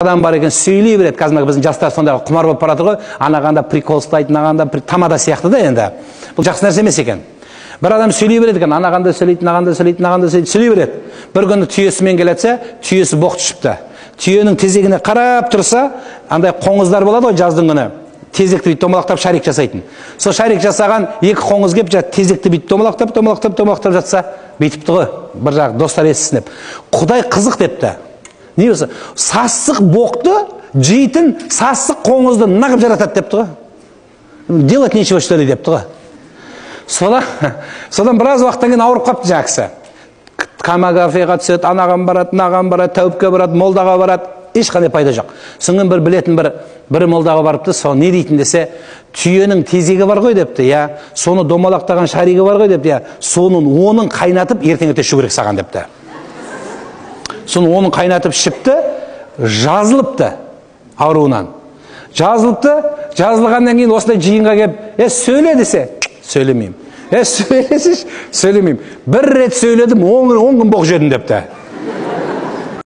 Адам бар екен сөйлей береді. Қазір біздің жастар сондай құмар болып барады ғой. Анағанда прикол ұстайды, анағанда тамада сияқты да енді. Бұл жақсы нәрсе емес екен. Бір адам сөйлей береді екен, анағанда сөйлейді, анағанда сөйлейді, анағанда сөйлей береді. Бір күні түйесімен келетсе, түйесі боқ түсіпті. Түйенің тезегіне қарап тұрса, андай қоңыздар болады ғой жаздың күні. Тезекті бүйтіп домалақтап шарик жасайтын. Сол шарик жасаған екі қоңыз келіп, тезекті бүйтіп домалақтап жатса, бүйтіпті ғой. Бір жақ достар естісін деп. Құдай қызық депті. Не болса, сасық боқты жейтін сасық қоңызды нағып жаратады депті ғой. Делать нечего что ли депті ғой. Содан біраз уақыттан кейін ауырып қапты жақсы. Камагафеға түседі, анаған барады, наған барады, тәуіпке барады, молдаға барады, ешқандай пайда жоқ. Соңын бір білетін бір молдаға барыпты, сол не дейтін десе, түйенің тезегі бар ғой депті, я, соны домалақтаған шаригі бар ғой депті, я, оның қайнатып ертең ерте ішу керек саған депті. Соны оның қайнатып ішіпті, жазылыпты ауруынан. Жазылғаннан кейін осындай жиынға келіп, сөйле десе, сөйлемеймін. Сөйлесеш, сөйлемеймін. Бір рет сөйледім, 10 күн боқ жедім депті.